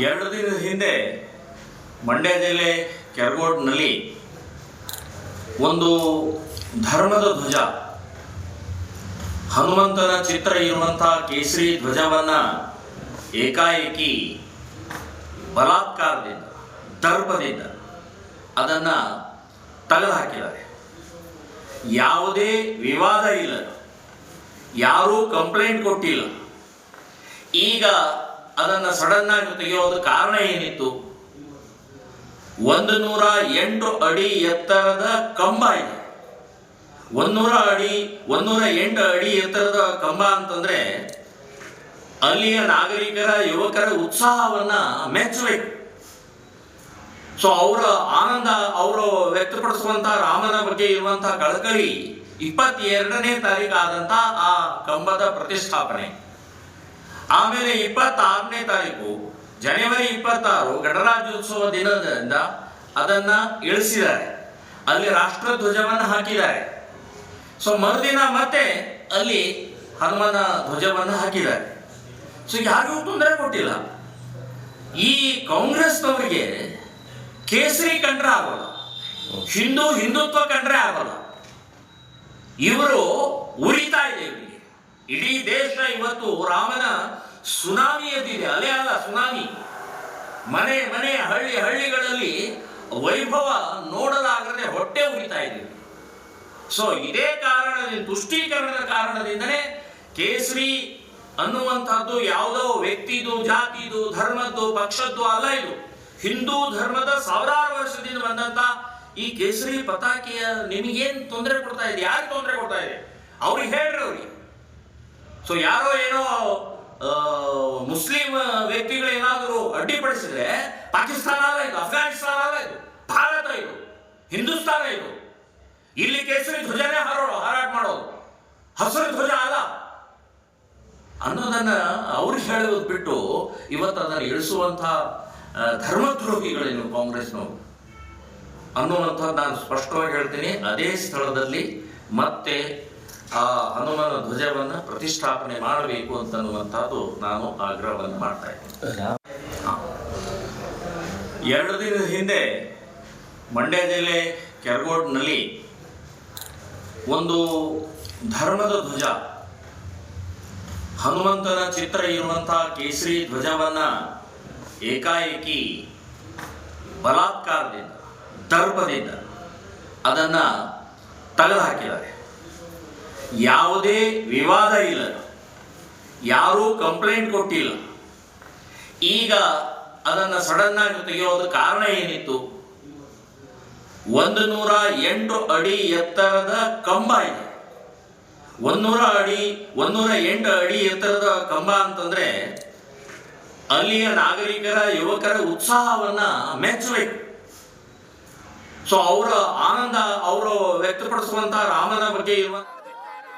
2 ದಿನದ ಹಿಂದೆ ಮಂಡ್ಯ ಜಿಲ್ಲೆ ಕೆರಗೋಡಿನಲ್ಲಿ ಒಂದು ಧರ್ಮದ ಧ್ವಜ, ಹನುಮಂತನ ಚಿತ್ರ ಇರುವಂತಹ ಕೇಸರಿ ಧ್ವಜವನ್ನ ಏಕಾಏಕಿ ಬಲಾತ್ಕಾರದಿಂದ, ದರ್ಪದಿಂದ ಅದನ್ನ ತೆಗೆದುಹಾಕಿದ್ದಾರೆ. ಯಾವುದೇ ವಿವಾದ ಇಲ್ಲ, ಯಾರೂ ಕಂಪ್ಲೇಂಟ್ ಕೊಟ್ಟಿಲ್ಲ. ಈಗ ಅದನ್ನು ಸಡನ್ ಆಗಿ ತೆಗೆಯೋದು ಕಾರಣ ಏನಿತ್ತು? 108 ಅಡಿ ಎತ್ತರದ ಕಂಬ ಇದೆ. 108 ಅಡಿ ಎತ್ತರದ ಕಂಬ ಅಂತಂದ್ರೆ ಅಲ್ಲಿಯ ನಾಗರಿಕರ, ಯುವಕರ ಉತ್ಸಾಹವನ್ನ ಮೆಚ್ಚಬೇಕು. ಸೊ ಅವರ ಆನಂದ, ಅವರು ವ್ಯಕ್ತಪಡಿಸುವಂತಹ ರಾಮನ ಬಗ್ಗೆ ಇರುವಂತಹ ಕಳಕಳಿ 22ನೇ ತಾರೀಕು ಆದಂತ ಆ ಕಂಬದ ಪ್ರತಿಷ್ಠಾಪನೆ. ಆಮೇಲೆ 26ನೇ ತಾರೀಕು ಜನವರಿ 26 ಗಣರಾಜ್ಯೋತ್ಸವ ದಿನದಿಂದ ಅದನ್ನ ಇಳಿಸಿದ್ದಾರೆ. ಅಲ್ಲಿ ರಾಷ್ಟ್ರ ಧ್ವಜವನ್ನು ಹಾಕಿದ್ದಾರೆ. ಸೊ ಮರುದಿನ ಮತ್ತೆ ಅಲ್ಲಿ ಹನುಮನ ಧ್ವಜವನ್ನು ಹಾಕಿದ್ದಾರೆ. ಸೊ ಯಾರಿಗೂ ತೊಂದರೆ ಕೊಟ್ಟಿಲ್ಲ. ಈ ಕಾಂಗ್ರೆಸ್ನವರಿಗೆ ಕೇಸರಿ ಕಂಡ್ರೆ ಆಗೋಲ್ಲ, ಹಿಂದುತ್ವ ಕಂಡ್ರೆ ಆಗೋಲ್ಲ. ಇವರು ಉರಿತಾ ಇದೆ. ಇಡೀ ದೇಶ ಇವತ್ತು ರಾಮನ ಸುನಾಮಿ ಎದ್ದಿದೆ. ಅಲೆ ಅಲ್ಲ, ಸುನಾಮಿ. ಮನೆ ಮನೆ, ಹಳ್ಳಿಗಳಲ್ಲಿ ವೈಭವ ನೋಡಲಾಗದೆ ಹೊಟ್ಟೆ ಉರಿತಾ ಇದೆ. ಸೊ ಇದೇ ಕಾರಣದಿಂದ, ತುಷ್ಟೀಕರಣದ ಕಾರಣದಿಂದನೇ ಕೇಸರಿ ಅನ್ನುವಂಥದ್ದು ಯಾವುದೋ ವ್ಯಕ್ತಿದು, ಜಾತಿದು, ಧರ್ಮದ್ದು, ಪಕ್ಷದ್ದು ಅಲ್ಲ. ಇದು ಹಿಂದೂ ಧರ್ಮದ ಸಾವಿರಾರು ವರ್ಷದಿಂದ ಬಂದಂತ ಈ ಕೇಸರಿ ಪತಾಕೆಯ ನಿಮಗೇನು ತೊಂದರೆ ಕೊಡ್ತಾ ಇದೆ? ಯಾರು ತೊಂದರೆ ಕೊಡ್ತಾ ಇದೆ? ಅವ್ರಿಗೆ ಹೇಳ್ರಿ ಅವ್ರಿಗೆ. ಸೊ ಯಾರೋ ಏನೋ ಮುಸ್ಲಿಂ ವ್ಯಕ್ತಿಗಳು ಏನಾದರೂ ಅಡ್ಡಿಪಡಿಸಿದ್ರೆ ಪಾಕಿಸ್ತಾನ ಅಲ್ಲ ಇದು, ಅಫ್ಘಾನಿಸ್ತಾನ ಅಲ್ಲ ಇದು, ಭಾರತ ಇದು, ಹಿಂದೂಸ್ತಾನ ಇದು. ಇಲ್ಲಿ ಕೇಸರಿ ಧ್ವಜನೇ ಹಾರಾಟ ಮಾಡೋದು, ಹಸಿರು ಧ್ವಜ ಅಲ್ಲ ಅನ್ನೋದನ್ನ ಅವ್ರಿಗೆ ಹೇಳೋದು ಬಿಟ್ಟು ಇವತ್ತು ಅದನ್ನು ಇಳಿಸುವಂತಹ ಧರ್ಮದ್ರೋಹಿಗಳೇನು ಕಾಂಗ್ರೆಸ್ನವರು ಅನ್ನುವಂಥದ್ದು ನಾನು ಸ್ಪಷ್ಟವಾಗಿ ಹೇಳ್ತೀನಿ. ಅದೇ ಸ್ಥಳದಲ್ಲಿ ಮತ್ತೆ ಆ ಹನುಮನ ಧ್ವಜವನ್ನು ಪ್ರತಿಷ್ಠಾಪನೆ ಮಾಡಬೇಕು ಅಂತನ್ನುವಂಥದ್ದು ನಾನು ಆಗ್ರಹವನ್ನು ಮಾಡ್ತಾ ಇದ್ದೀನಿ. 2 ದಿನದ ಹಿಂದೆ ಮಂಡ್ಯ ಜಿಲ್ಲೆ ಕೆರಗೋಡಿನಲ್ಲಿ ಒಂದು ಧರ್ಮದ ಧ್ವಜ, ಹನುಮಂತನ ಚಿತ್ರ ಇರುವಂತಹ ಕೇಸರಿ ಧ್ವಜವನ್ನ ಏಕಾಏಕಿ ಬಲಾತ್ಕಾರದಿಂದ, ದರ್ಪದಿಂದ ಅದನ್ನ ತೆಗೆದುಹಾಕಿದ್ದಾರೆ. ಯಾವುದೇ ವಿವಾದ ಇಲ್ಲ, ಯಾರೂ ಕಂಪ್ಲೇಂಟ್ ಕೊಟ್ಟಿಲ್ಲ. ಈಗ ಅದನ್ನು ಸಡನ್ ಆಗಿ ತೆಗೆಯೋದು ಕಾರಣ ಏನಿತ್ತು? 108 ಅಡಿ ಎತ್ತರದ ಕಂಬ ಇದೆ. 108 ಅಡಿ ಎತ್ತರದ ಕಂಬ ಅಂತಂದ್ರೆ ಅಲ್ಲಿಯ ನಾಗರಿಕರ, ಯುವಕರ ಉತ್ಸಾಹವನ್ನ ಮೆಚ್ಚಬೇಕು. ಸೊ ಅವರ ಆನಂದ, ಅವರು ವ್ಯಕ್ತಪಡಿಸುವಂತಹ ರಾಮನ ಬಗ್ಗೆ ಇರುವ